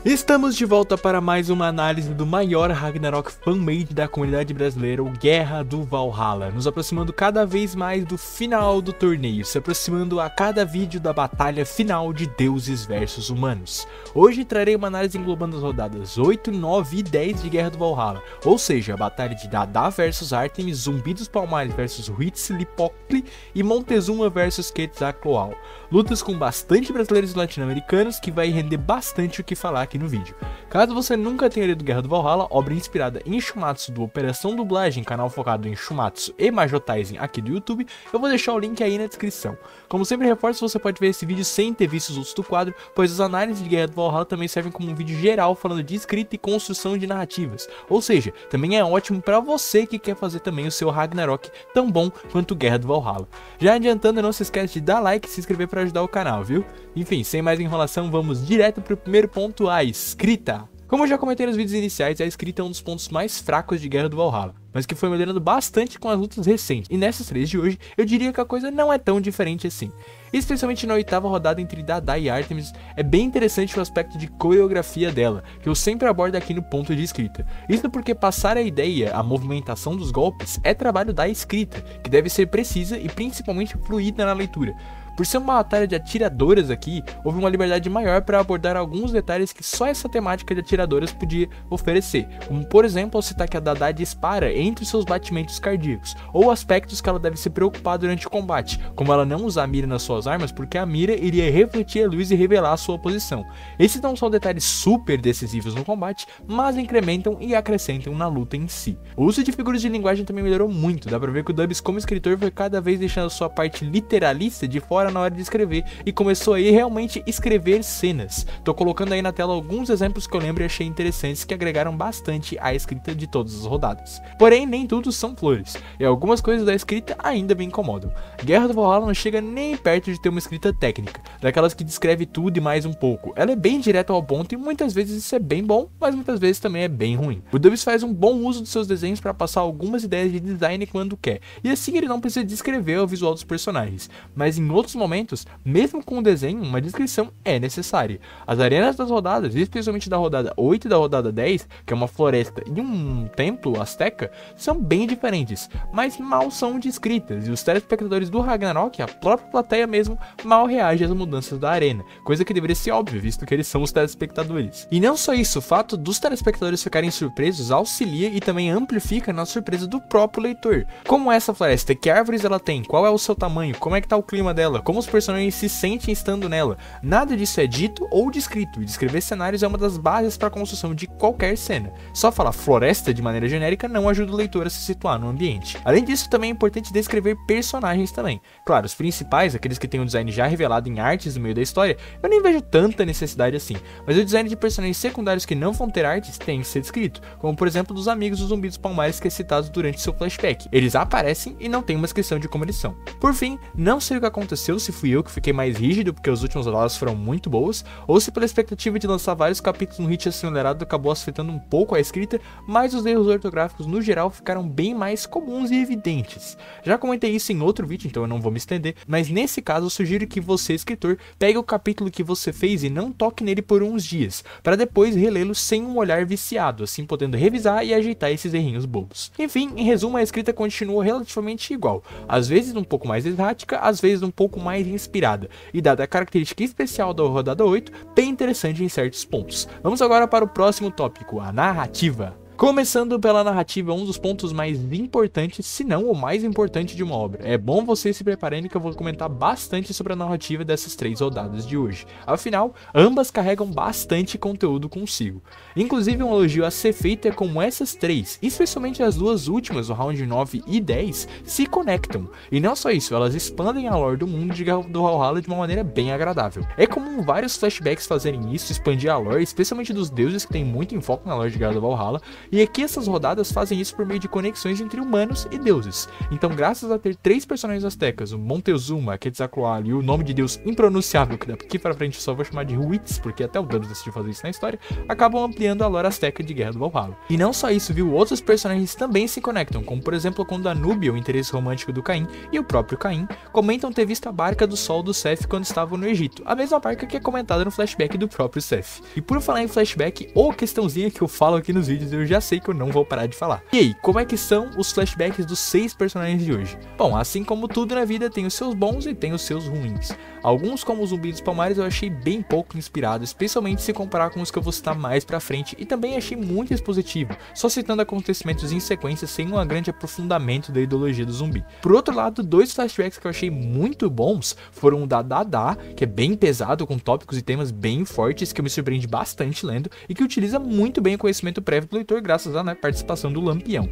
Estamos de volta para mais uma análise do maior Ragnarok fanmade da comunidade brasileira, o Guerra do Valhalla, nos aproximando cada vez mais do final do torneio, se aproximando a cada vídeo da batalha final de deuses versus humanos. Hoje trarei uma análise englobando as rodadas 8, 9 e 10 de Guerra do Valhalla, ou seja, a batalha de Dada versus Artemis, Zumbi dos Palmares versus Huitzilopochtli e Montezuma versus Quetzalcoatl. Lutas com bastante brasileiros e latino-americanos que vai render bastante o que falar aqui no vídeo. Caso você nunca tenha lido Guerra do Valhalla, obra inspirada em Shumatsu do Operação Dublagem, canal focado em Shumatsu e Majotaisen aqui do YouTube, eu vou deixar o link aí na descrição. Como sempre reforço, você pode ver esse vídeo sem ter visto os outros do quadro, pois as análises de Guerra do Valhalla também servem como um vídeo geral falando de escrita e construção de narrativas, ou seja, também é ótimo para você que quer fazer também o seu Ragnarok tão bom quanto Guerra do Valhalla. Já adiantando, não se esquece de dar like e se inscrever para ajudar o canal, viu? Enfim, sem mais enrolação, vamos direto para o primeiro ponto, a escrita. Como eu já comentei nos vídeos iniciais, a escrita é um dos pontos mais fracos de Guerra do Valhalla, mas que foi melhorando bastante com as lutas recentes, e nessas três de hoje, eu diria que a coisa não é tão diferente assim. Especialmente na oitava rodada entre Dada e Artemis, é bem interessante o aspecto de coreografia dela, que eu sempre abordo aqui no ponto de escrita. Isso porque passar a ideia, a movimentação dos golpes, é trabalho da escrita, que deve ser precisa e principalmente fluida na leitura. Por ser uma batalha de atiradoras aqui, houve uma liberdade maior para abordar alguns detalhes que só essa temática de atiradoras podia oferecer, como por exemplo ao citar que a Dada dispara entre seus batimentos cardíacos, ou aspectos que ela deve se preocupar durante o combate, como ela não usar a mira nas suas armas porque a mira iria refletir a luz e revelar a sua posição. Esses não são detalhes super decisivos no combate, mas incrementam e acrescentam na luta em si. O uso de figuras de linguagem também melhorou muito, dá pra ver que o Dubs como escritor foi cada vez deixando a sua parte literalista de fora na hora de escrever e começou aí realmente escrever cenas. Tô colocando aí na tela alguns exemplos que eu lembro e achei interessantes que agregaram bastante à escrita de todas as rodadas. Porém, nem tudo são flores, e algumas coisas da escrita ainda me incomodam. Guerra do Valhalla não chega nem perto de ter uma escrita técnica, daquelas que descreve tudo e mais um pouco. Ela é bem direta ao ponto e muitas vezes isso é bem bom, mas muitas vezes também é bem ruim. O Dubs faz um bom uso dos seus desenhos para passar algumas ideias de design quando quer, e assim ele não precisa descrever o visual dos personagens, mas em outros momentos, mesmo com o desenho, uma descrição é necessária. As arenas das rodadas, especialmente da rodada 8 e da rodada 10, que é uma floresta e um templo azteca, são bem diferentes, mas mal são descritas, e os telespectadores do Ragnarok, a própria plateia mesmo, mal reage às mudanças da arena, coisa que deveria ser óbvia, visto que eles são os telespectadores. E não só isso, o fato dos telespectadores ficarem surpresos auxilia e também amplifica na surpresa do próprio leitor. Como essa floresta, que árvores ela tem, qual é o seu tamanho, como é que tá o clima dela, como os personagens se sentem estando nela. Nada disso é dito ou descrito, e descrever cenários é uma das bases para a construção de qualquer cena. Só falar floresta de maneira genérica não ajuda o leitor a se situar no ambiente. Além disso, também é importante descrever personagens também. Claro, os principais, aqueles que têm um design já revelado em artes no meio da história, eu nem vejo tanta necessidade assim, mas o design de personagens secundários que não vão ter artes tem que ser descrito, como por exemplo dos amigos do Zumbi dos Palmares que é citado durante seu flashback. Eles aparecem e não tem uma descrição de como eles são. Por fim, não sei o que aconteceu, se fui eu que fiquei mais rígido porque as últimas rodadas foram muito boas, ou se pela expectativa de lançar vários capítulos no ritmo acelerado acabou afetando um pouco a escrita, mas os erros ortográficos no geral ficaram bem mais comuns e evidentes. Já comentei isso em outro vídeo, então eu não vou me estender, mas nesse caso eu sugiro que você, escritor, pegue o capítulo que você fez e não toque nele por uns dias, para depois relê-lo sem um olhar viciado, assim podendo revisar e ajeitar esses errinhos bobos. Enfim, em resumo, a escrita continua relativamente igual, às vezes um pouco mais errática, às vezes um pouco mais inspirada, e dada a característica especial da rodada 8, bem interessante em certos pontos. Vamos agora para o próximo tópico, a narrativa. Começando pela narrativa, um dos pontos mais importantes, se não o mais importante de uma obra. É bom vocês se prepararem que eu vou comentar bastante sobre a narrativa dessas três rodadas de hoje. Afinal, ambas carregam bastante conteúdo consigo. Inclusive um elogio a ser feito é como essas três, especialmente as duas últimas, o round 9 e 10, se conectam. E não só isso, elas expandem a lore do mundo de Guerra do Valhalla de uma maneira bem agradável. É comum vários flashbacks fazerem isso, expandir a lore, especialmente dos deuses que tem muito enfoque na lore de Guerra do Valhalla, E aqui essas rodadas fazem isso por meio de conexões entre humanos e deuses. Então, graças a ter 3 personagens astecas, o Montezuma, Quetzalcoatl e o nome de deus impronunciável, que daqui para frente eu só vou chamar de Huitz, porque até o Dubs decidiu fazer isso na história, acabam ampliando a lore asteca de Guerra do Valhalla. E não só isso, viu? Outros personagens também se conectam, como por exemplo quando a Núbia, o interesse romântico do Caim, e o próprio Caim, comentam ter visto a barca do sol do Seth quando estavam no Egito, a mesma barca que é comentada no flashback do próprio Seth. E por falar em flashback, ou questãozinha que eu falo aqui nos vídeos, eu já sei que eu não vou parar de falar. E aí, como é que são os flashbacks dos 6 personagens de hoje? Bom, assim como tudo na vida, tem os seus bons e tem os seus ruins. Alguns, como o Zumbi dos Palmares, eu achei bem pouco inspirado, especialmente se comparar com os que eu vou citar mais pra frente, e também achei muito expositivo, só citando acontecimentos em sequência sem um grande aprofundamento da ideologia do zumbi. Por outro lado, 2 flashbacks que eu achei muito bons foram o da Dada, que é bem pesado, com tópicos e temas bem fortes, que eu me surpreendi bastante lendo, e que utiliza muito bem o conhecimento prévio do leitor graças à participação do Lampião.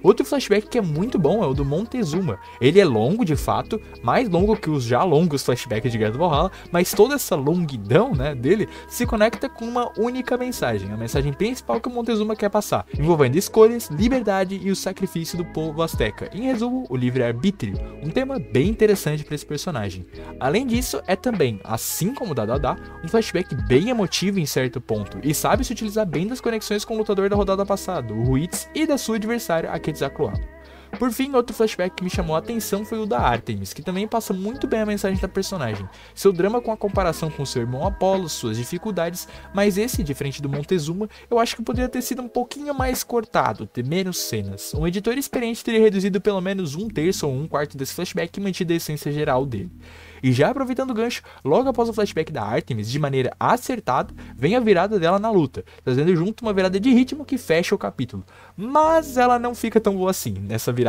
Outro flashback que é muito bom é o do Montezuma. Ele é longo de fato, mais longo que os já longos flashbacks de Guerra do Valhalla, mas toda essa longuidão, dele se conecta com uma única mensagem, a mensagem principal que o Montezuma quer passar, envolvendo escolhas, liberdade e o sacrifício do povo asteca. Em resumo, o livre-arbítrio, um tema bem interessante para esse personagem. Além disso, é também, assim como o da Dada, um flashback bem emotivo em certo ponto, e sabe se utilizar bem das conexões com o lutador da rodada passada, o Huitz, e da sua adversária, a Quetzalcoatl. Por fim, outro flashback que me chamou a atenção foi o da Artemis, que também passa muito bem a mensagem da personagem, seu drama com a comparação com seu irmão Apolo, suas dificuldades, mas esse, diferente do Montezuma, eu acho que poderia ter sido um pouquinho mais cortado, ter menos cenas. Um editor experiente teria reduzido pelo menos 1/3 ou 1/4 desse flashback e mantido a essência geral dele. E já aproveitando o gancho, logo após o flashback da Artemis, de maneira acertada, vem a virada dela na luta, trazendo junto uma virada de ritmo que fecha o capítulo. Mas ela não fica tão boa assim, nessa virada,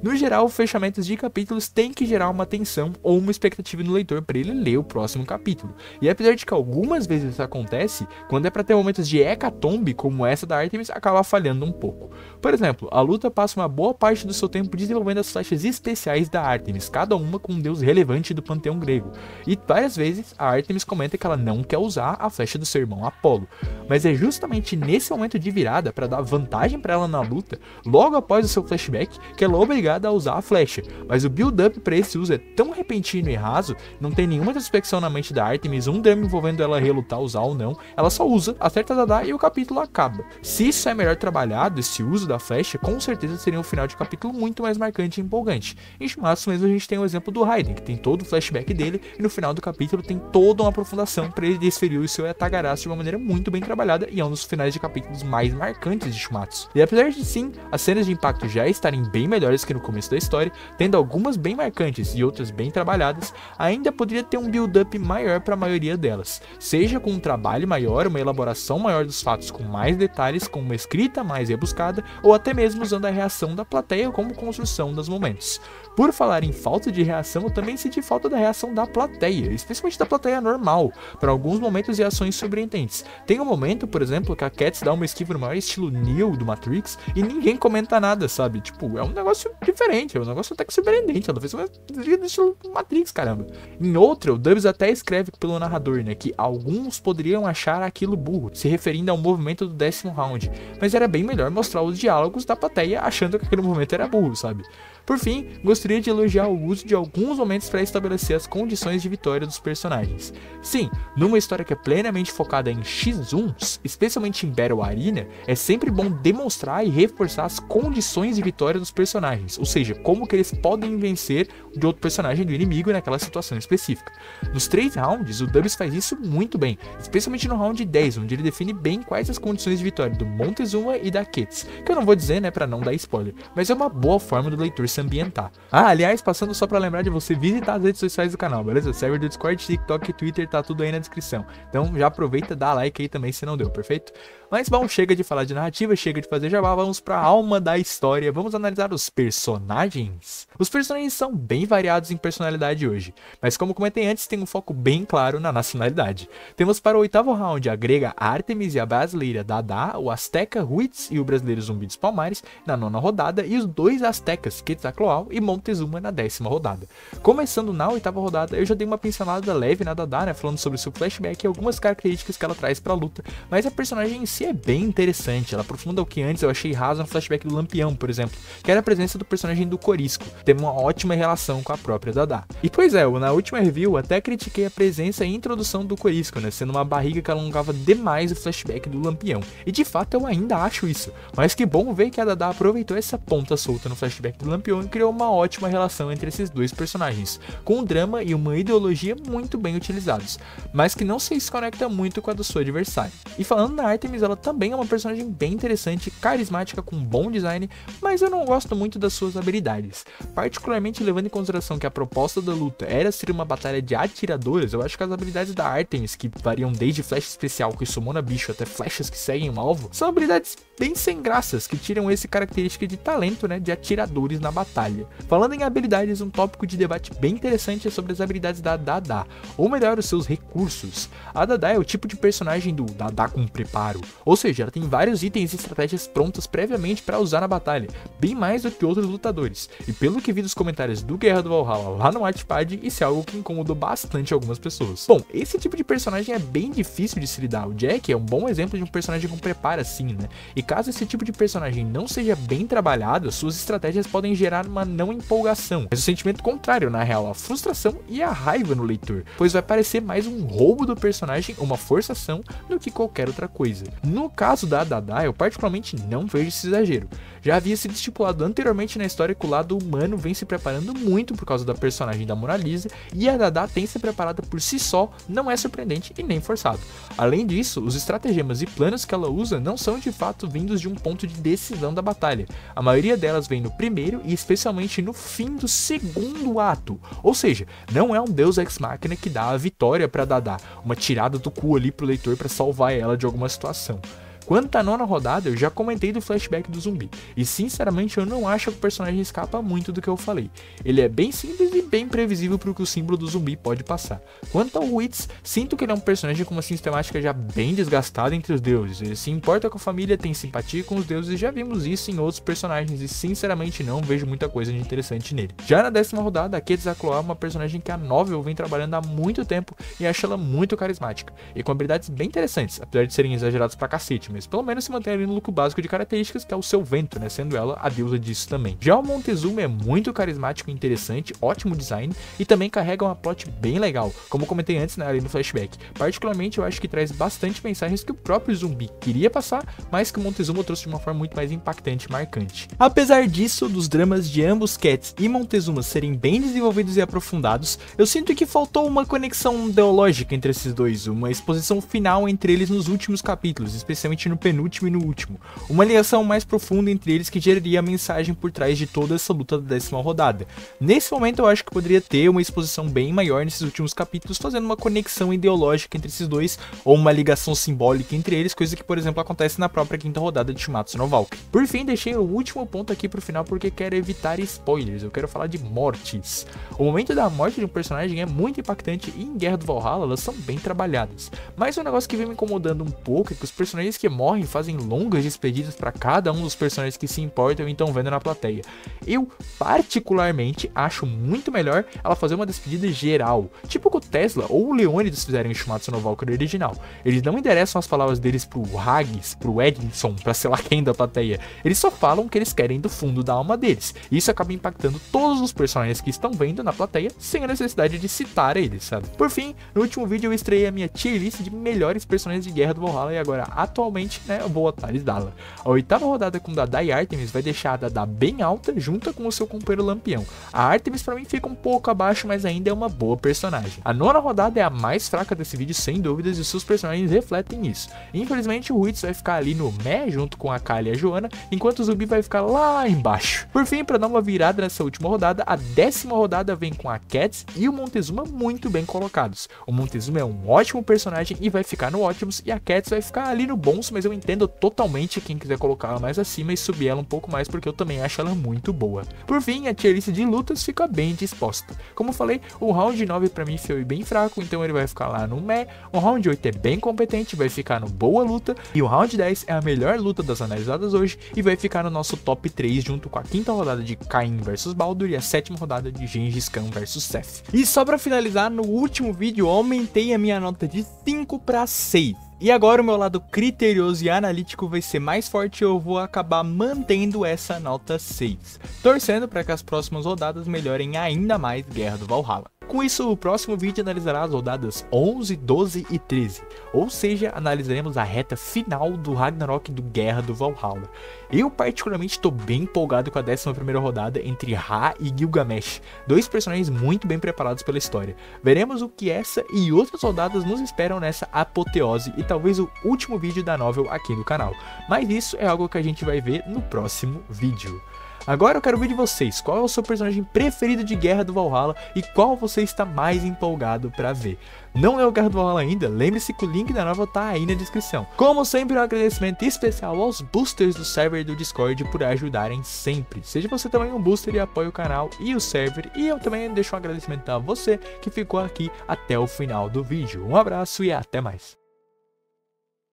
No geral, fechamentos de capítulos tem que gerar uma tensão ou uma expectativa no leitor para ele ler o próximo capítulo. E apesar de que algumas vezes isso acontece, quando é para ter momentos de hecatombe, como essa da Artemis, acaba falhando um pouco. Por exemplo, a luta passa uma boa parte do seu tempo desenvolvendo as flechas especiais da Artemis, cada uma com um deus relevante do panteão grego, e várias vezes a Artemis comenta que ela não quer usar a flecha do seu irmão Apolo, mas é justamente nesse momento de virada, para dar vantagem para ela na luta, logo após o seu flashback, que ela é obrigada a usar a flecha, mas o build-up para esse uso é tão repentino e raso, não tem nenhuma introspecção na mente da Artemis, um drama envolvendo ela relutar usar ou não, ela só usa, acerta a Dada e o capítulo acaba. Se isso é melhor trabalhado, esse uso da flecha, com certeza seria um final de capítulo muito mais marcante e empolgante. Em Shumatsu mesmo a gente tem o exemplo do Raiden, que tem todo o flashback dele, e no final do capítulo tem toda uma aprofundação para ele desferir o seu Yatagarasu de uma maneira muito bem trabalhada, e é um dos finais de capítulos mais marcantes de Shumatsu. E apesar de sim, as cenas de impacto já estarem bem melhores que no começo da história, tendo algumas bem marcantes e outras bem trabalhadas, ainda poderia ter um build-up maior para a maioria delas, seja com um trabalho maior, uma elaboração maior dos fatos com mais detalhes, com uma escrita mais rebuscada, ou até mesmo usando a reação da plateia como construção dos momentos. Por falar em falta de reação, eu também senti falta da reação da plateia, especialmente da plateia normal, para alguns momentos e ações surpreendentes. Tem um momento, por exemplo, que a Cats dá uma esquiva no maior estilo Neo do Matrix e ninguém comenta nada, sabe? Tipo, é um negócio diferente, é um negócio até que surpreendente. Ela fez uma desliga do estilo Matrix, caramba. Em outra, o Dubs até escreve pelo narrador, que alguns poderiam achar aquilo burro, se referindo ao movimento do 10º round, mas era bem melhor mostrar os diálogos da plateia achando que aquele movimento era burro, sabe? Por fim, gostaria de elogiar o uso de alguns momentos para estabelecer as condições de vitória dos personagens. Sim, numa história que é plenamente focada em X1s, especialmente em Battle Arena, é sempre bom demonstrar e reforçar as condições de vitória dos personagens, ou seja, como que eles podem vencer de outro personagem do inimigo naquela situação específica. Nos 3 rounds, o Dubs faz isso muito bem, especialmente no round 10, onde ele define bem quais as condições de vitória do Montezuma e da Cats, que eu não vou dizer, para não dar spoiler, mas é uma boa forma do leitor se ambientar. Aliás, passando só pra lembrar de você visitar as redes sociais do canal, beleza? Server do Discord, TikTok e Twitter, tá tudo aí na descrição. Então já aproveita, dá like aí também se não deu, perfeito? Mas bom, chega de falar de narrativa, chega de fazer jabá, vamos pra alma da história, vamos analisar os personagens. Os personagens são bem variados em personalidade hoje, mas como comentei antes, tem um foco bem claro na nacionalidade. Temos para o 8º round a grega Artemis e a brasileira Dada, o asteca Huitz e o brasileiro Zumbi dos Palmares, na 9ª rodada, e os 2 astecas, Quetzalcoatl Quetzalcoatl e Montezuma na 10ª rodada. Começando na 8ª rodada, eu já dei uma pincelada leve na Dada, né, falando sobre seu flashback e algumas características que ela traz pra luta, mas a personagem em si é bem interessante, ela aprofunda o que antes eu achei raso no flashback do Lampião, por exemplo, que era a presença do personagem do Corisco, teve uma ótima relação com a própria Dada. E pois é, na última review até critiquei a presença e introdução do Corisco, né, sendo uma barriga que alongava demais o flashback do Lampião, e de fato eu ainda acho isso, mas que bom ver que a Dada aproveitou essa ponta solta no flashback do Lampião e criou uma ótima relação entre esses dois personagens, com um drama e uma ideologia muito bem utilizados, mas que não se desconecta muito com a do seu adversário. E falando na Artemis, ela também é uma personagem bem interessante, carismática, com bom design, mas eu não gosto muito das suas habilidades, particularmente levando em consideração que a proposta da luta era ser uma batalha de atiradoras. Eu acho que as habilidades da Artemis, que variam desde flash especial que sumona bicho até flechas que seguem um alvo, são habilidades bem sem graças, que tiram esse característica de talento, né, de atiradores na batalha. Falando em habilidades, um tópico de debate bem interessante é sobre as habilidades da Dada, ou melhor, os seus recursos. A Dada é o tipo de personagem do Dada com preparo, ou seja, ela tem vários itens e estratégias prontas previamente para usar na batalha, bem mais do que outros lutadores, e pelo que vi dos comentários do Guerra do Valhalla lá no Wattpad, isso é algo que incomodou bastante algumas pessoas. Bom, esse tipo de personagem é bem difícil de se lidar, o Jack é um bom exemplo de um personagem com preparo assim, né, e caso esse tipo de personagem não seja bem trabalhado, suas estratégias podem gerar uma não empolgação, mas o sentimento contrário, na real, a frustração e a raiva no leitor, pois vai parecer mais um roubo do personagem, uma forçação, do que qualquer outra coisa. No caso da Dada, eu particularmente não vejo esse exagero. Já havia sido estipulado anteriormente na história que o lado humano vem se preparando muito por causa da personagem da Mona Lisa, e a Dada tem se preparado por si só, não é surpreendente e nem forçado. Além disso, os estratagemas e planos que ela usa não são de fato vindos de um ponto de decisão da batalha. A maioria delas vem no primeiro e especialmente no fim do segundo ato, ou seja, não é um deus ex machina que dá a vitória para Dada, uma tirada do cu ali pro leitor para salvar ela de alguma situação. Quanto à 9ª rodada, eu já comentei do flashback do zumbi, e sinceramente eu não acho que o personagem escapa muito do que eu falei. Ele é bem simples e bem previsível para o que o símbolo do zumbi pode passar. Quanto ao Witz, sinto que ele é um personagem com uma sistemática já bem desgastada entre os deuses, ele se importa com a família, tem simpatia com os deuses, e já vimos isso em outros personagens, e sinceramente não vejo muita coisa de interessante nele. Já na 10ª rodada, a Quetzalcoatl é uma personagem que a Novel vem trabalhando há muito tempo, e acho ela muito carismática, e com habilidades bem interessantes, apesar de serem exageradas pra cacete, mas pelo menos se mantém ali no lucro básico de características, que é o seu vento, né, sendo ela a deusa disso também. Já o Montezuma é muito carismático e interessante, ótimo design, e também carrega uma plot bem legal, como comentei antes, né, ali no flashback. Particularmente eu acho que traz bastante mensagens que o próprio zumbi queria passar, mas que o Montezuma trouxe de uma forma muito mais impactante e marcante. Apesar disso, dos dramas de ambos Cats e Montezuma serem bem desenvolvidos e aprofundados, eu sinto que faltou uma conexão ideológica entre esses dois, uma exposição final entre eles nos últimos capítulos, especialmente no penúltimo e no último, uma ligação mais profunda entre eles que geraria a mensagem por trás de toda essa luta da 10ª rodada. Nesse momento eu acho que poderia ter uma exposição bem maior nesses últimos capítulos, fazendo uma conexão ideológica entre esses dois, ou uma ligação simbólica entre eles, coisa que por exemplo acontece na própria 5ª rodada de Shumatsu no Valkyrie. Por fim, deixei o último ponto aqui pro final porque quero evitar spoilers, eu quero falar de mortes. O momento da morte de um personagem é muito impactante e em Guerra do Valhalla elas são bem trabalhadas, mas um negócio que vem me incomodando um pouco é que os personagens que morrem fazem longas despedidas para cada um dos personagens que se importam e estão vendo na plateia. Eu particularmente acho muito melhor ela fazer uma despedida geral, tipo que o Tesla ou o Leônidas fizeram em Shumatsu no Valkyrie original. Eles não endereçam as palavras deles pro Haggis, pro Edson, pra sei lá quem da plateia. Eles só falam o que eles querem do fundo da alma deles. E isso acaba impactando todos os personagens que estão vendo na plateia sem a necessidade de citar eles, sabe? Por fim, no último vídeo eu estreiei a minha tier list de melhores personagens de Guerra do Valhalla e agora atualmente, né, eu vou atrás dela. A 8ª rodada com Dada e Artemis vai deixar a Dada bem alta junto com o seu companheiro Lampião. A Artemis pra mim fica um pouco abaixo, mas ainda é uma boa personagem. A 9ª rodada é a mais fraca desse vídeo sem dúvidas e seus personagens refletem isso. Infelizmente o Witz vai ficar ali no meh junto com a Kali e a Joana, enquanto o Zumbi vai ficar lá embaixo. Por fim, para dar uma virada nessa última rodada, a 10ª rodada vem com a Cats e o Montezuma muito bem colocados. O Montezuma é um ótimo personagem e vai ficar no Ótimos, e a Cats vai ficar ali no bom bons, mas eu entendo totalmente quem quiser colocar ela mais acima e subir ela um pouco mais, porque eu também acho ela muito boa. Por fim, a tier list de lutas fica bem disposta. Como eu falei, o round 9 pra mim foi bem fraco, então ele vai ficar lá no meh. O round 8 é bem competente, vai ficar no boa luta. E o round 10 é a melhor luta das analisadas hoje e vai ficar no nosso top 3 junto com a quinta rodada de Caim vs Baldur e a sétima rodada de Gengis Khan vs Seth. E só pra finalizar, no último vídeo eu aumentei a minha nota de 5 para 6. E agora o meu lado criterioso e analítico vai ser mais forte e eu vou acabar mantendo essa nota 6, torcendo para que as próximas rodadas melhorem ainda mais Guerra do Valhalla. Com isso, o próximo vídeo analisará as rodadas 11, 12 e 13, ou seja, analisaremos a reta final do Ragnarok do Guerra do Valhalla. Eu particularmente estou bem empolgado com a 11ª rodada entre Ra e Gilgamesh, dois personagens muito bem preparados pela história. Veremos o que essa e outras rodadas nos esperam nessa apoteose e talvez o último vídeo da novel aqui no canal, mas isso é algo que a gente vai ver no próximo vídeo. Agora eu quero ver de vocês, qual é o seu personagem preferido de Guerra do Valhalla e qual você está mais empolgado para ver. Não é o Guerra do Valhalla ainda? Lembre-se que o link da novel tá aí na descrição. Como sempre, um agradecimento especial aos boosters do server do Discord por ajudarem sempre. Seja você também um booster e apoie o canal e o server, e eu também deixo um agradecimento a você que ficou aqui até o final do vídeo. Um abraço e até mais.